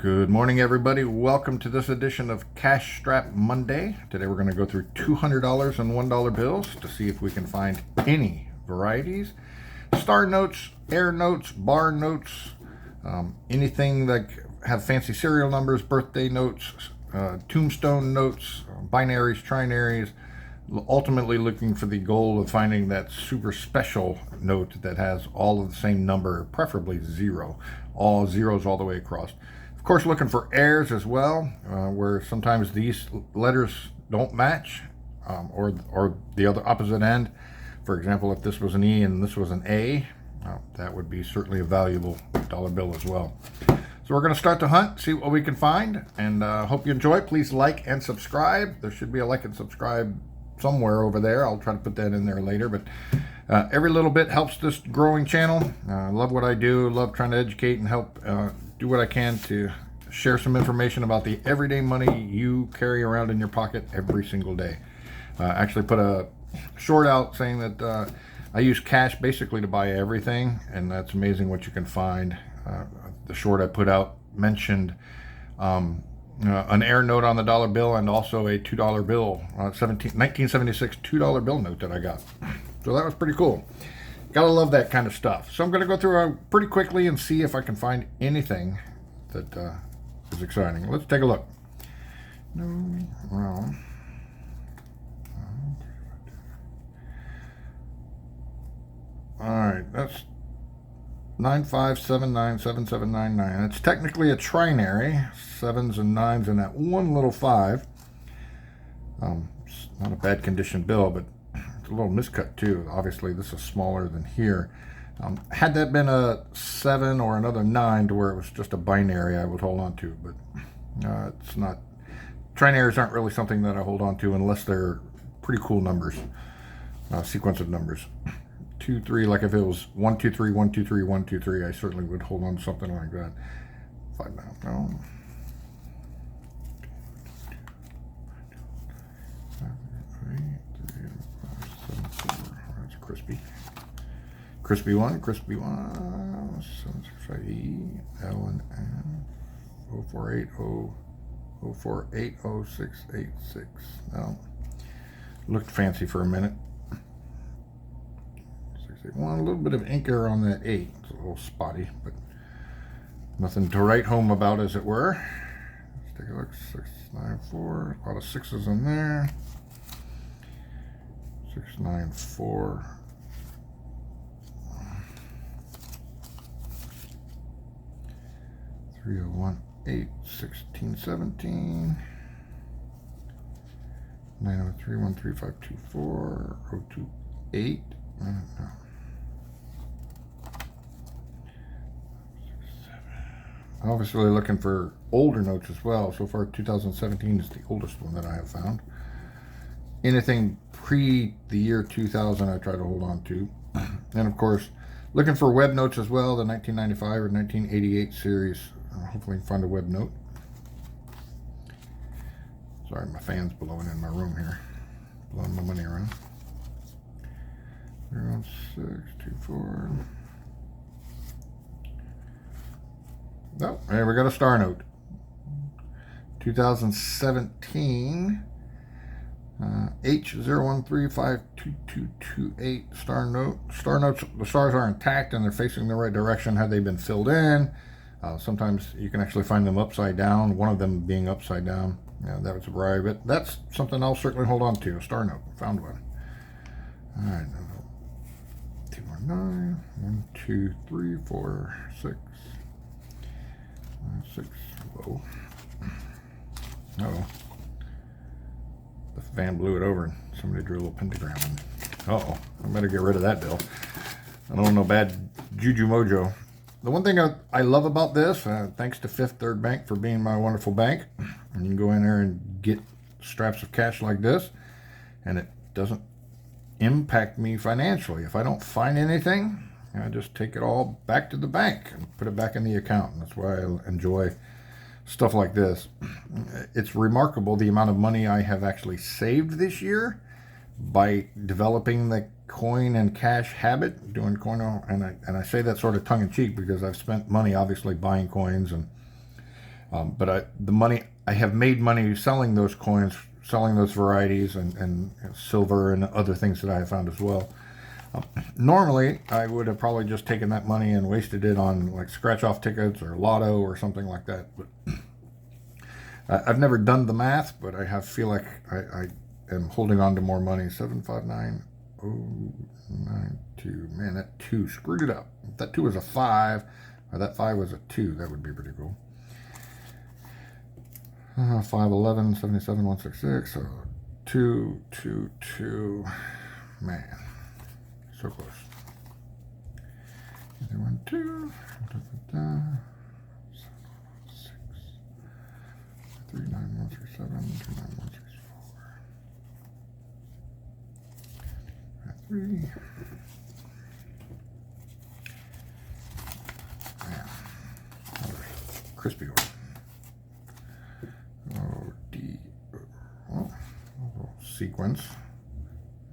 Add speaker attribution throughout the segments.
Speaker 1: Good morning, everybody. Welcome to this edition of Cash Strap Monday. Today we're going to go through $200 and $1 bills to see if we can find any varieties. Star notes, air notes, bar notes, anything that have fancy serial numbers, birthday notes, tombstone notes, binaries, trinaries, ultimately looking for the goal of finding that super special note that has all of the same number, preferably zero, all zeros all the way across. Of course, looking for airs as well, where sometimes these letters don't match, or the other opposite end. For example, if this was an E and this was an A, that would be certainly a valuable dollar bill as well. So we're going to start the hunt, see what we can find, and hope you enjoy. Please like and subscribe. There should be a like and subscribe somewhere over there. I'll try to put that in there later, but every little bit helps this growing channel. I love what I do, love trying to educate and help do what I can to share some information about the everyday money you carry around in your pocket every single day. Actually put a short out saying that I use cash basically to buy everything, and that's amazing what you can find. The short I put out mentioned an air note on the dollar bill and also a $2 bill, 1976 $2 bill note that I got. So that was pretty cool. Gotta love that kind of stuff. So I'm going to go through pretty quickly and see if I can find anything that is exciting. Let's take a look. Well, all right, that's 95797799. It's technically a trinary, sevens and nines and that one little five. It's not a bad condition bill, but it's a little miscut too. Obviously, this is smaller than here. Had that been a 7 or another 9 to where it was just a binary, I would hold on to, but it's not. Trinaries aren't really something that I hold on to unless they're pretty cool numbers, sequence of numbers. 2, 3, like if it was 1, 2, 3, 1, 2, 3, 1, 2, 3, I certainly would hold on to something like that. 5 now. No. That's crispy. Crispy one, 765E, L and N, 0480048066. No, looked fancy for a minute. 681, a little bit of ink error on that 8. It's a little spotty, but nothing to write home about, as it were. Let's take a look. 694, a lot of sixes in there. 694. 301, 8, 16, 17, 903, 13524, 028, no. 67. Obviously looking for older notes as well. So far 2017 is the oldest one that I have found. Anything pre the year 2000 I try to hold on to. And of course looking for web notes as well, the 1995 or 1988 series. Hopefully find a web note. Sorry, my fan's blowing in my room here. Blowing my money around. 0624. Oh, there we got a star note. 2017 H01352228 star note. Star notes, the stars are intact and they're facing the right direction had they been filled in. Sometimes you can actually find them upside down, one of them being upside down. Yeah, that was a variety, but that's something I'll certainly hold on to. A star note, found one. All right, 219, 1, 2, 3, 4, 6, 6. Whoa. Uh-oh. The fan blew it over and somebody drew a little pentagram. Uh-oh, I better get rid of that bill. I don't want no bad juju mojo. The one thing I love about this, thanks to Fifth Third Bank for being my wonderful bank, and you can go in there and get straps of cash like this, and it doesn't impact me financially. If I don't find anything, I just take it all back to the bank and put it back in the account. And that's why I enjoy stuff like this. It's remarkable the amount of money I have actually saved this year by developing the coin and cash habit, doing coin, and I say that sort of tongue-in-cheek because I've spent money obviously buying coins and But I have made money selling those coins, selling those varieties, and silver and other things that I have found as well. Normally, I would have probably just taken that money and wasted it on like scratch-off tickets or lotto or something like that. But I've never done the math, but I feel like I am holding on to more money. 759092. Man, that 2 screwed it up. If that 2 was a 5, or that 5 was a 2, that would be pretty cool. 511 77 166. So 222. Man, so close. 1 2. 39137 39134 3. Man, another crispy one. Sequence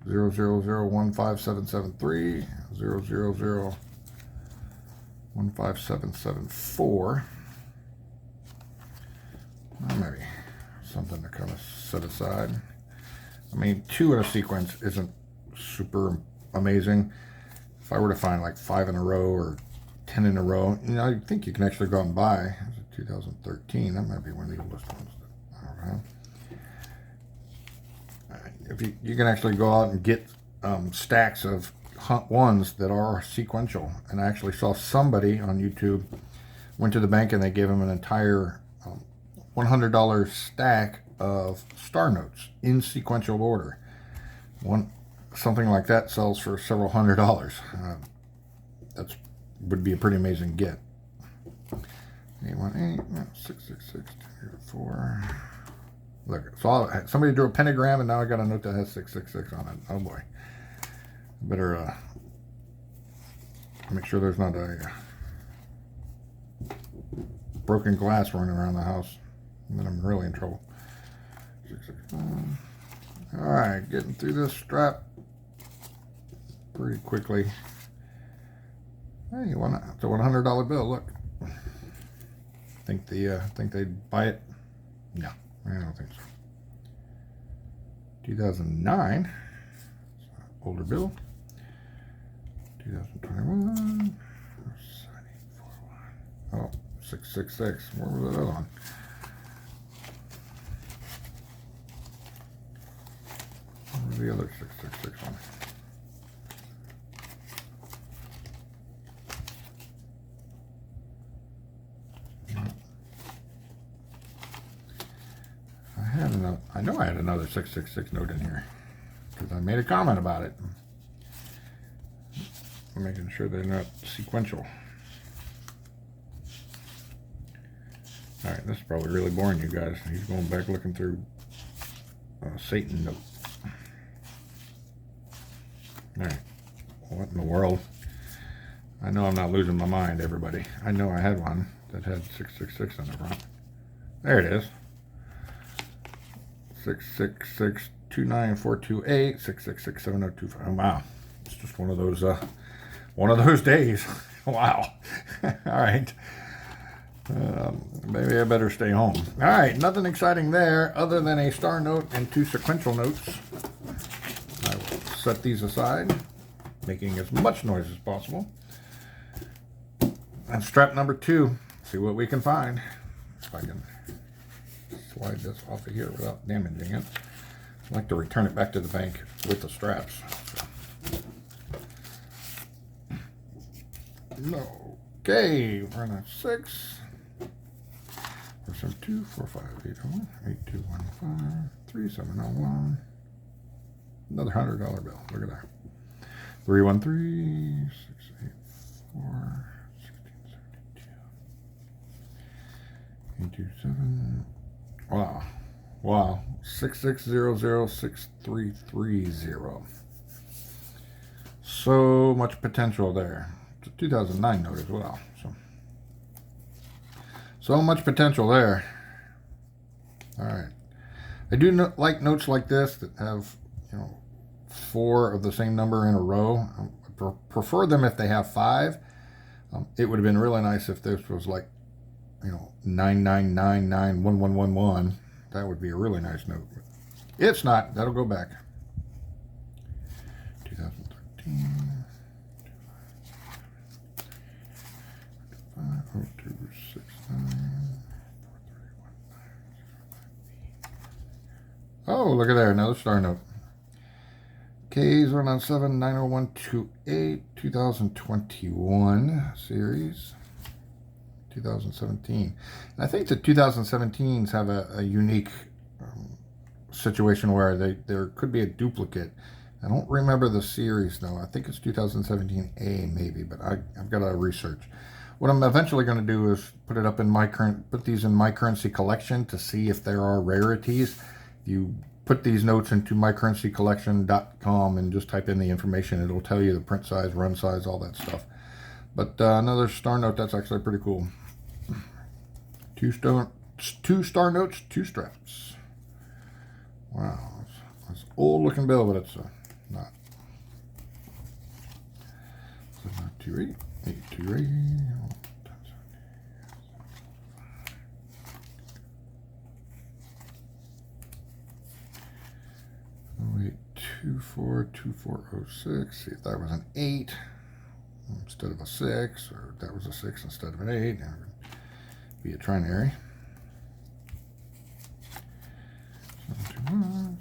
Speaker 1: 0001577 0001577 maybe something to kind of set aside. I mean, 2 in a sequence isn't super amazing. If I were to find like 5 in a row or 10 in a row, I think you can actually go out and buy. Is it 2013? That might be one of the oldest ones. I don't know. If you can actually go out and get stacks of hunt ones that are sequential. And I actually saw somebody on YouTube went to the bank and they gave him an entire $100 stack of star notes in sequential order. Something like that sells for several $100s. That would be a pretty amazing get. 818 666 204. Look, so somebody drew a pentagram, and now I got a note that has 666 on it. Oh boy. Better make sure there's not a broken glass running around the house. And then I'm really in trouble. 665. All right, getting through this strap pretty quickly. Hey, it's a $100 bill. Look. Think they'd buy it? No. I don't think so. 2009, older bill. 2021, oh, 666. Where was that on? Where was the other 666 on? I know I had another 666 note in here because I made a comment about it. I'm making sure they're not sequential. All right, this is probably really boring, you guys. He's going back looking through Satan note. All right, what in the world? I know I'm not losing my mind, everybody. I know I had one that had 666 on the front. There it is. 666-29428 666-7025. Oh, wow, it's just one of those days. Wow. All right. Maybe I better stay home. All right, nothing exciting there other than a star note and 2 sequential notes. I will set these aside, making as much noise as possible. And strap number 2. See what we can find. If I can slide this off of here without damaging it. I'd like to return it back to the bank with the straps. No. Okay, we're on a 6. 472 4581 8215 3701. Another $100 bill. Look at that. 313 684 1672 827. Wow. Wow. 66006330. So much potential there. It's a 2009 note as well. So much potential there. All right. I do like notes like this that have, 4 of the same number in a row. I prefer them if they have 5. It would have been really nice if this was like you know, 99991111. That would be a really nice note. It's not. That'll go back. 2013. 50269. Oh, look at there, another star note. K097901228 2021 series. 2017. And I think the 2017s have a unique situation where there could be a duplicate. I don't remember the series though. I think it's 2017A maybe, but I've got to research. What I'm eventually going to do is put these in my currency collection to see if there are rarities. If you put these notes into mycurrencycollection.com and just type in the information, it'll tell you the print size, run size, all that stuff. But another star note, that's actually pretty cool. Two star notes, 2 straps. Wow, it's an old looking bill, but it's not. 728, 828. 242406. See if that was an 8 instead of a 6, or if that was a 6 instead of an 8. That would be a trinary. 721.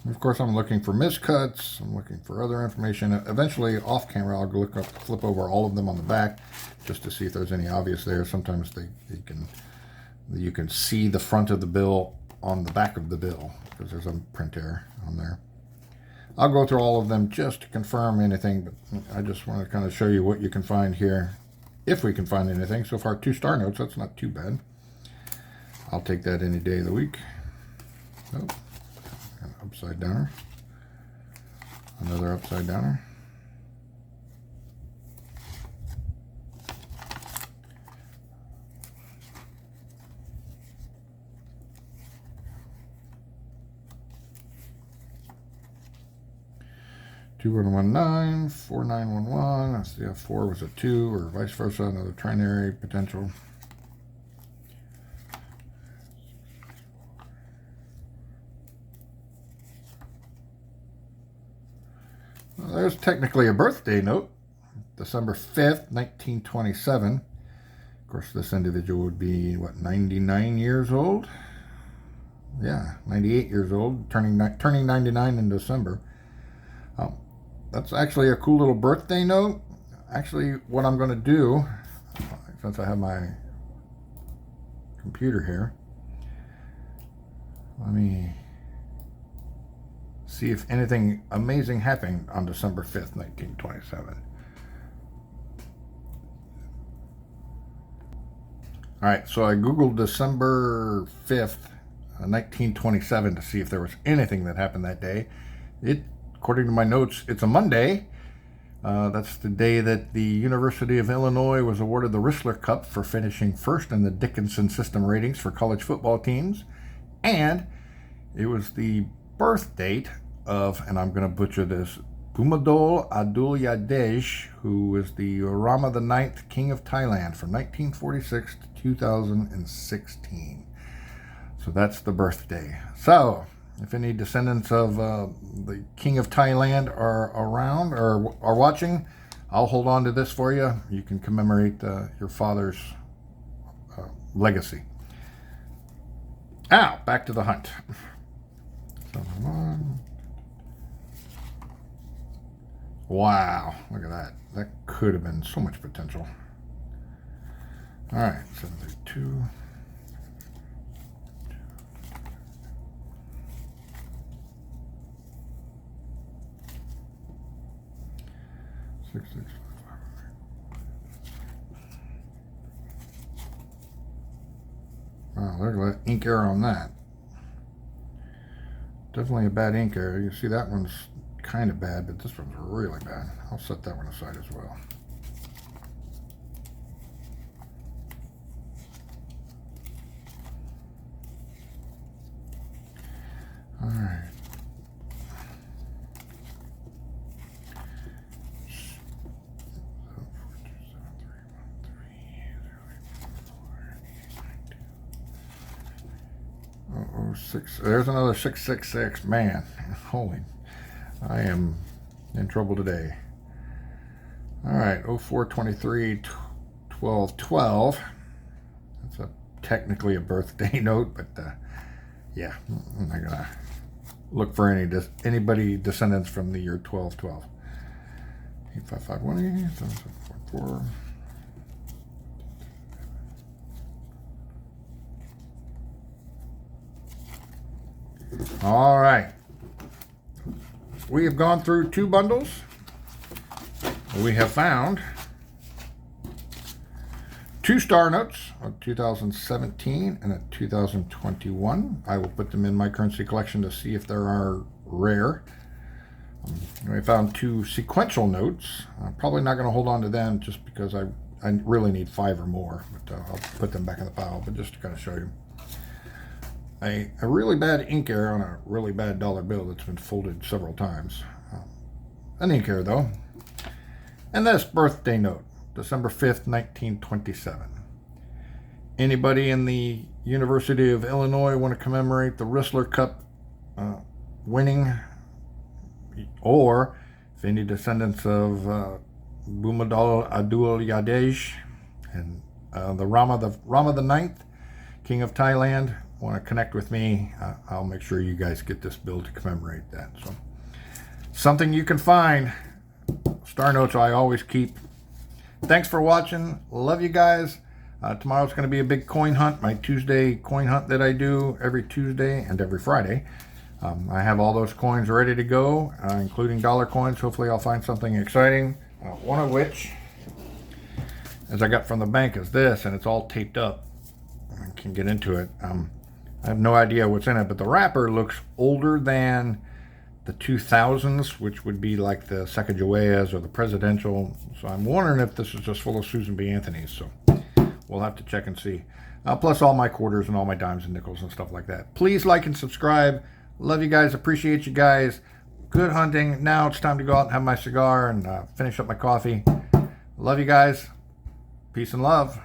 Speaker 1: Of course, I'm looking for miscuts. I'm looking for other information. Eventually, off camera, I'll go flip over all of them on the back just to see if there's any obvious there. Sometimes you can see the front of the bill on the back of the bill because there's a print error on there. I'll go through all of them just to confirm anything, but I just want to kind of show you what you can find here, if we can find anything. So far, 2 star notes. That's not too bad. I'll take that any day of the week. Oh. Upside downer. Another upside downer. Two 119, 4911. Let's see if 4 was a 2 or vice versa. Another trinary potential. Well, there's technically a birthday note, December 5th, 1927. Of course, this individual would be, what, 99 years old? Yeah, 98 years old, turning 99 in December. That's actually a cool little birthday note. Actually, what I'm going to do, since I have my computer here, let me see if anything amazing happened on December 5th, 1927. All right, so I Googled December 5th, 1927 to see if there was anything that happened that day. According to my notes, it's a Monday. That's the day that the University of Illinois was awarded the Rissler Cup for finishing first in the Dickinson system ratings for college football teams. And it was the birth date of, and I'm going to butcher this, Bhumibol Adulyadej, who was the Rama IX King of Thailand from 1946 to 2016. So that's the birthday. So if any descendants of the King of Thailand are around or are watching, I'll hold on to this for you. You can commemorate your father's legacy. Now, back to the hunt. Wow, look at that. That could have been so much potential. All right, 732. 665. Wow, look at that ink error on that. Definitely a bad ink error. You see that one's kind of bad, but this one's really bad. I'll set that one aside as well. All right. 6. There's another 666. Man, holy, I am in trouble today. All right, 0423 1212. That's technically a birthday note, but yeah, I'm not gonna look for anybody descendants from the year 1212. 85518 7744. All right, we have gone through 2 bundles. We have found 2 star notes of 2017 and a 2021. I will put them in my currency collection to see if they are rare. We found 2 sequential notes. I'm probably not going to hold on to them just because I really need 5 or more, but I'll put them back in the pile, but just to kind of show you. A really bad ink error on a really bad dollar bill that's been folded several times. An ink error though. And this birthday note, December 5th, 1927. Anybody in the University of Illinois want to commemorate the Rissler Cup winning? Or if any descendants of Bhumibol Adulyadej and the Rama IX, King of Thailand, want to connect with me, I'll make sure you guys get this bill to commemorate that. So something you can find. Star notes I always keep. Thanks for watching. Love you guys. Tomorrow's going to be a big coin hunt, my Tuesday coin hunt that I do every Tuesday and every Friday. I have all those coins ready to go, including dollar coins. Hopefully I'll find something exciting. One of which, as I got from the bank, is this, and it's all taped up. I can get into it. I have no idea what's in it, but the wrapper looks older than the 2000s, which would be like the Sacagaweas or the presidential. So I'm wondering if this is just full of Susan B. Anthony's. So we'll have to check and see. Plus all my quarters and all my dimes and nickels and stuff like that. Please like and subscribe. Love you guys. Appreciate you guys. Good hunting. Now it's time to go out and have my cigar and finish up my coffee. Love you guys. Peace and love.